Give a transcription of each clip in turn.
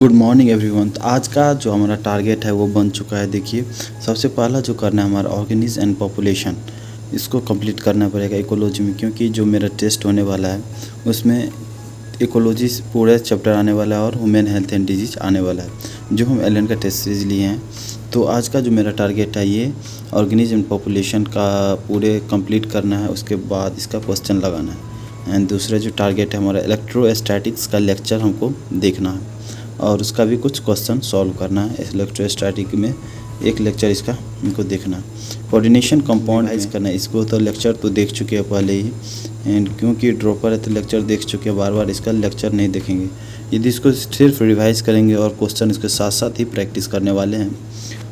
Good morning everyone. तो आज का जो हमारा टारगेट है वो बन चुका है। देखिए, सबसे पहला जो करना है हमारा ऑर्गेनिज्म एंड पॉपुलेशन, इसको कंप्लीट करना पड़ेगा इकोलॉजी में, क्योंकि जो मेरा टेस्ट होने वाला है उसमें इकोलॉजी पूरे चैप्टर आने वाला है और ह्यूमन हेल्थ एंड डिजीज आने वाला है, जो हम एलन का टेस्ट सीरीज लिए हैं। तो आज का जो मेरा टारगेट है ये ऑर्गेनिज्म एंड पॉपुलेशन का पूरे कंप्लीट करना है, उसके बाद इसका क्वेश्चन लगाना है। एंड दूसरा जो टारगेट है हमारा इलेक्ट्रोस्टैटिक्स का लेक्चर हमको देखना है और उसका भी कुछ क्वेश्चन सॉल्व करना है। इलेक्ट्रोस्टैटिक में एक लेक्चर इसका इनको देखना है। कोऑर्डिनेशन कंपाउंड है करना है, इसको तो लेक्चर तो देख चुके हैं पहले ही, एंड क्योंकि ड्रॉपर है तो लेक्चर देख चुके हैं, बार बार इसका लेक्चर नहीं देखेंगे। यदि इसको सिर्फ रिवाइज करेंगे और क्वेश्चन इसके साथ साथ ही प्रैक्टिस करने वाले हैं।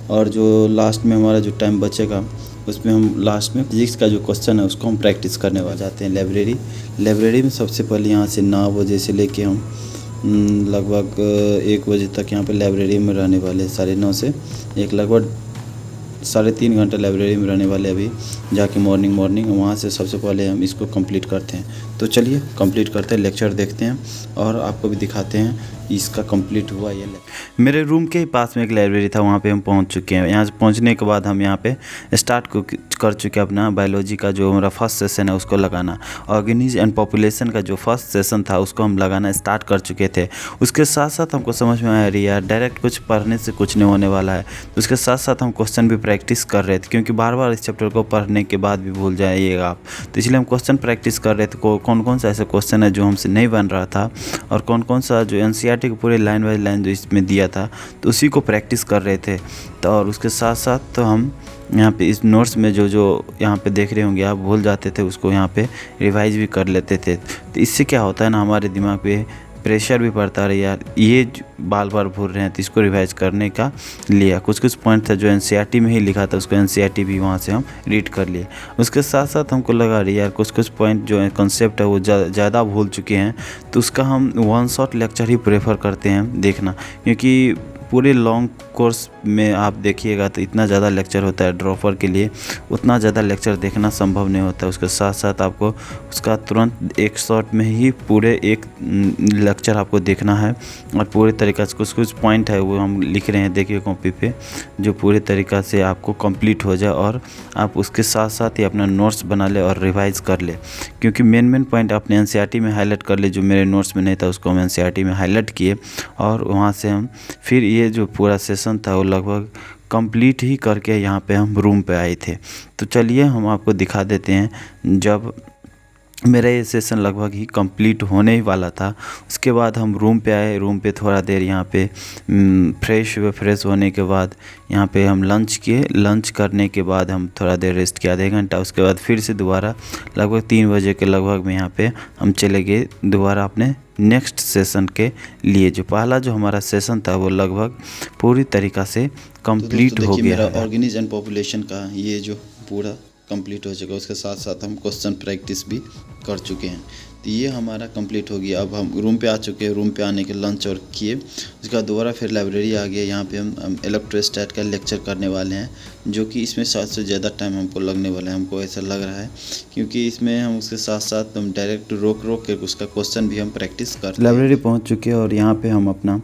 और जो लास्ट में हमारा जो टाइम बचेगा उसमें हम लास्ट में फिजिक्स का जो क्वेश्चन है उसको हम प्रैक्टिस करने वाले जाते हैं। लाइब्रेरी में सबसे पहले यहाँ से 9 बजे से लेके हम लगभग 1 बजे तक यहाँ पे लाइब्रेरी में रहने वाले, 9:30 से एक लगभग 3.5 घंटे लाइब्रेरी में रहने वाले। अभी जाके मॉर्निंग वहाँ से सबसे पहले हम इसको कंप्लीट करते हैं। तो चलिए कंप्लीट करते हैं, लेक्चर देखते हैं और आपको भी दिखाते हैं इसका कंप्लीट हुआ ये। मेरे रूम के ही पास में एक लाइब्रेरी था, वहाँ पे हम पहुँच चुके हैं। यहाँ से पहुँचने के बाद हम यहाँ पे स्टार्ट कर चुके हैं अपना बायोलॉजी का जो हमारा फर्स्ट सेशन है उसको लगाना। ऑर्गेनिज्म एंड पॉपुलेशन का जो फर्स्ट सेशन था उसको हम लगाना स्टार्ट कर चुके थे। उसके साथ साथ हमको समझ में आया रही यार डायरेक्ट कुछ पढ़ने से कुछ नहीं होने वाला है। तो उसके साथ साथ हम क्वेश्चन भी प्रैक्टिस कर रहे थे, क्योंकि बार बार इस चैप्टर को पढ़ने के बाद भी भूल जाइएगा आप। तो इसलिए हम क्वेश्चन प्रैक्टिस कर रहे थे, कौन कौन सा ऐसा क्वेश्चन है जो हमसे नहीं बन रहा था और कौन कौन सा जो एनसीईआरटी के पूरे लाइन बाय लाइन जो इसमें दिया था तो उसी को प्रैक्टिस कर रहे थे। तो और उसके साथ साथ तो हम यहाँ पे इस नोट्स में जो यहाँ पे देख रहे होंगे आप भूल जाते थे उसको यहाँ पे रिवाइज भी कर लेते थे। तो इससे क्या होता है ना, हमारे दिमाग पे प्रेशर भी पड़ता रही यार, ये बार बार भूल रहे हैं तो इसको रिवाइज करने का लिया। कुछ पॉइंट था जो एनसीईआरटी में ही लिखा था, उसको एनसीईआरटी भी वहाँ से हम रीड कर लिए। उसके साथ साथ हमको लगा रही यार कुछ पॉइंट जो है कॉन्सेप्ट है वो ज़्यादा भूल चुके हैं, तो उसका हम वन शॉट लेक्चर ही प्रेफर करते हैं देखना। क्योंकि पूरे लॉन्ग कोर्स में आप देखिएगा तो इतना ज़्यादा लेक्चर होता है, ड्रॉपर के लिए उतना ज़्यादा लेक्चर देखना संभव नहीं होता। उसके साथ साथ आपको उसका तुरंत एक शॉट में ही पूरे एक लेक्चर आपको देखना है और पूरे तरीक़ा से कुछ पॉइंट है वो हम लिख रहे हैं, देखिए कॉपी पे, जो पूरे तरीक़ा से आपको कंप्लीट हो जाए और आप उसके साथ साथ ही अपना नोट्स बना ले और रिवाइज़ कर ले। क्योंकि मेन पॉइंट अपने एनसीईआरटी में हाईलाइट कर ले, जो मेरे नोट्स में नहीं था उसको हम एनसीईआरटी में हाईलाइट किए और वहाँ से हम फिर ये जो पूरा सेशन था वो लगभग कंप्लीट ही करके यहाँ पे हम रूम पे आए थे। तो चलिए हम आपको दिखा देते हैं। जब मेरा ये सेशन लगभग ही कंप्लीट होने ही वाला था उसके बाद हम रूम पे आए। रूम पे थोड़ा देर यहाँ पे फ्रेश होने के बाद यहाँ पे हम लंच किए। लंच करने के बाद हम थोड़ा देर रेस्ट किया, आधे घंटा। उसके बाद फिर से दोबारा लगभग 3 बजे के लगभग में यहाँ पे हम चले गए दोबारा अपने नेक्स्ट सेशन के लिए। जो पहला जो हमारा सेशन था वो लगभग पूरी तरीक़ा से कंप्लीट हो गया है। ऑर्गेनिज्म एंड पॉपुलेशन का ये जो पूरा कंप्लीट हो चुका है, उसके साथ साथ हम क्वेश्चन प्रैक्टिस भी कर चुके हैं। तो ये हमारा कंप्लीट हो गया। अब हम रूम पे आ चुके हैं। रूम पे आने के लंच और किए, उसके बाद दोबारा फिर लाइब्रेरी आ गया। यहाँ पे हम इलेक्ट्रोस्टैट का लेक्चर करने वाले हैं, जो कि इसमें 7 से ज़्यादा टाइम हमको लगने वाला है, हमको ऐसा लग रहा है, क्योंकि इसमें हम उसके साथ साथ हम डायरेक्ट रोक के उसका क्वेश्चन भी हम प्रैक्टिस कर। लाइब्रेरी पहुँच चुके हैं और यहाँ पर हम अपना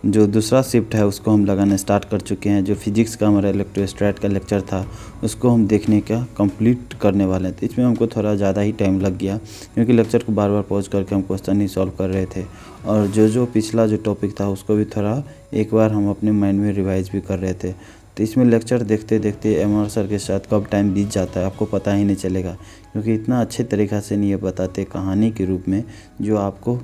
जो दूसरा शिफ्ट है उसको हम लगाना स्टार्ट कर चुके हैं। जो फिजिक्स का हमारा इलेक्ट्रोस्टैट का लेक्चर था उसको हम देखने का कंप्लीट करने वाले थे। इसमें हमको थोड़ा ज़्यादा ही टाइम लग गया, क्योंकि लेक्चर को बार बार पॉज करके हम क्वेश्चन ही सॉल्व कर रहे थे और जो पिछला जो टॉपिक था उसको भी थोड़ा एक बार हम अपने माइंड में रिवाइज भी कर रहे थे। तो इसमें लेक्चर देखते देखते एमआर सर के साथ कब टाइम बीत जाता है आपको पता ही नहीं चलेगा, क्योंकि इतना अच्छे तरीक़ा से नहीं ये बताते कहानी के रूप में, जो आपको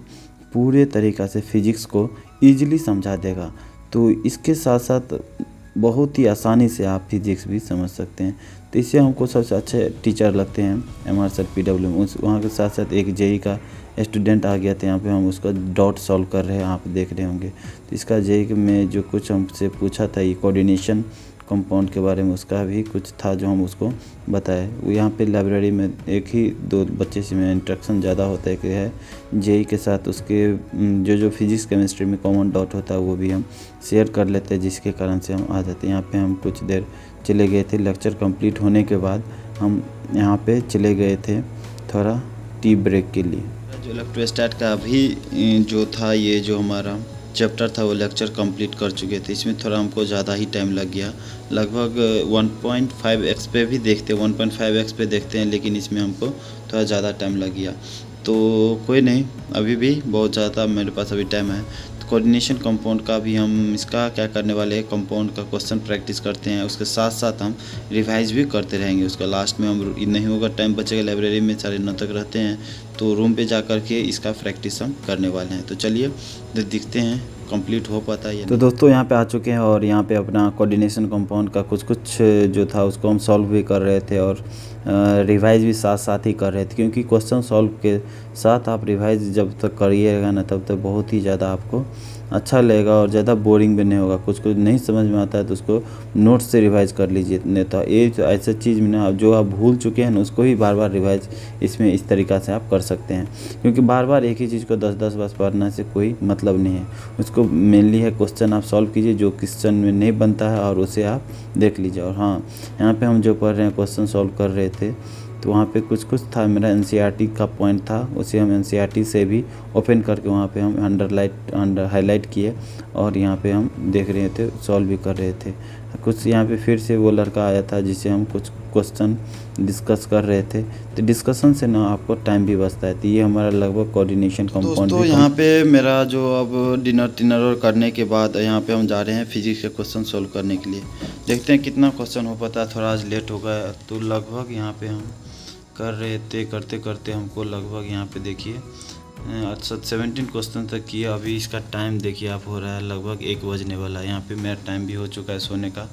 पूरे तरीक़ा से फिजिक्स को ईजिली समझा देगा। तो इसके साथ साथ बहुत ही आसानी से आप फिजिक्स भी समझ सकते हैं। तो इससे हमको सबसे अच्छे टीचर लगते हैं एमआर सर पीडब्ल्यू में। वहाँ के साथ साथ एक जेई का स्टूडेंट आ गया था, यहाँ पे हम उसका डॉट सॉल्व कर रहे हैं, आप देख रहे होंगे। तो इसका जेई में जो कुछ हमसे पूछा था ये कोऑर्डिनेशन कंपाउंड के बारे में, उसका भी कुछ था जो हम उसको बताए। वो यहाँ पे लाइब्रेरी में एक ही 2 बच्चे से में इंटरेक्शन ज़्यादा होता है कि है जेई के साथ, उसके जो फिजिक्स केमिस्ट्री में कॉमन डॉट होता है वो भी हम शेयर कर लेते हैं, जिसके कारण से हम आ जाते हैं। यहाँ पे हम कुछ देर चले गए थे। लेक्चर कंप्लीट होने के बाद हम यहाँ पे चले गए थे थोड़ा टी ब्रेक के लिए। जो इलेक्ट्रोस्टैट का अभी जो था ये जो हमारा चैप्टर था वो लेक्चर कंप्लीट कर चुके थे। इसमें थोड़ा हमको ज़्यादा ही टाइम लग गया, लगभग 1.5x पे भी देखते 1.5x पे देखते हैं, लेकिन इसमें हमको थोड़ा ज़्यादा टाइम लग गया। तो कोई नहीं, अभी भी बहुत ज़्यादा मेरे पास अभी टाइम है। तो कोऑर्डिनेशन कंपाउंड का भी हम इसका क्या करने वाले हैं, कंपाउंड का क्वेश्चन प्रैक्टिस करते हैं, उसके साथ साथ हम रिवाइज भी करते रहेंगे। उसका लास्ट में हम नहीं होगा, टाइम बचेगा, लाइब्रेरी में 9:30 तक रहते हैं, तो रूम पे जा कर के इसका प्रैक्टिस हम करने वाले हैं। तो चलिए देखते हैं कंप्लीट हो पाता है। तो दोस्तों यहाँ पे आ चुके हैं और यहाँ पे अपना कोऑर्डिनेशन कंपाउंड का कुछ जो था उसको हम सॉल्व भी कर रहे थे और रिवाइज भी साथ साथ ही कर रहे थे, क्योंकि क्वेश्चन सॉल्व के साथ आप रिवाइज जब तक करिएगा ना तब तक बहुत ही ज़्यादा आपको अच्छा लगेगा और ज़्यादा बोरिंग भी नहीं होगा। कुछ नहीं समझ में आता है तो उसको नोट से रिवाइज कर लीजिए। नहीं तो ये ऐसा चीज़ में ना जो आप भूल चुके हैं ना उसको ही बार बार रिवाइज इसमें इस तरीक़ा से आप कर सकते हैं, क्योंकि बार बार एक ही चीज़ को 10-10 बार पढ़ने से कोई मतलब नहीं है। उसको मेनली है क्वेश्चन आप सॉल्व कीजिए, जो क्वेश्चन में नहीं बनता है और उसे आप देख लीजिए। और हाँ, यहाँ पे हम जो पढ़ रहे हैं क्वेश्चन सॉल्व कर रहे थे तो वहाँ पे कुछ था, मेरा एनसीईआरटी का पॉइंट था, उसे हम एनसीईआरटी से भी ओपन करके वहाँ पे हम हाईलाइट किए और यहाँ पे हम देख रहे थे, सॉल्व भी कर रहे थे। कुछ यहाँ पे फिर से वो लड़का आया था जिससे हम कुछ क्वेश्चन डिस्कस कर रहे थे, तो डिस्कशन से ना आपको टाइम भी बचता है। तो ये हमारा लगभग कोऑर्डिनेशन कंपाउंड। तो यहाँ पे मेरा जो अब डिनर और करने के बाद यहाँ पे हम जा रहे हैं फिजिक्स के क्वेश्चन सॉल्व करने के लिए। देखते हैं कितना क्वेश्चन हो पाता है। थोड़ा आज लेट हो गया, तो लगभग यहाँ पे हम कर रहे थे, करते करते हमको लगभग यहाँ पे देखिए 17 क्वेश्चन तक किया। अभी इसका टाइम देखिए आप हो रहा है लगभग 1 बजने वाला है। यहाँ पे मेरा टाइम भी हो चुका है सोने का,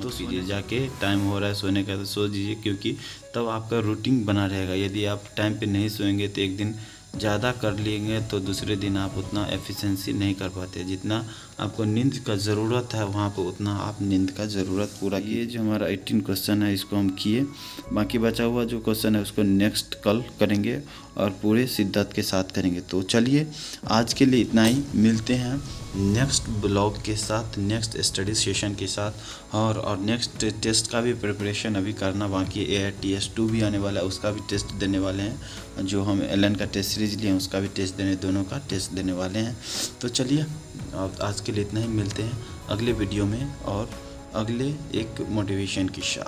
तो कीजिए जाके टाइम हो रहा है सोने का तो सो दीजिए, क्योंकि तब आपका रूटीन बना रहेगा। यदि आप टाइम पे नहीं सोएंगे तो एक दिन ज़्यादा कर लेंगे तो दूसरे दिन आप उतना एफिशिएंसी नहीं कर पाते। जितना आपको नींद का ज़रूरत है वहाँ पर उतना आप नींद का ज़रूरत पूरा कीजिए। जो हमारा 18 क्वेश्चन है इसको हम किए, बाकी बचा हुआ जो क्वेश्चन है उसको नेक्स्ट कल करेंगे और पूरे शिद्दत के साथ करेंगे। तो चलिए आज के लिए इतना ही, मिलते हैं नेक्स्ट ब्लॉग के साथ, नेक्स्ट स्टडी सेशन के साथ। और नेक्स्ट टेस्ट का भी प्रिपरेशन अभी करना बाकी है। AITS2 भी आने वाला है, उसका भी टेस्ट देने वाले हैं। जो हम एलन का टेस्ट सीरीज लिए हैं उसका भी टेस्ट देने, दोनों का टेस्ट देने वाले हैं। तो चलिए आज के लिए इतना ही, मिलते हैं अगले वीडियो में और अगले एक मोटिवेशन के साथ।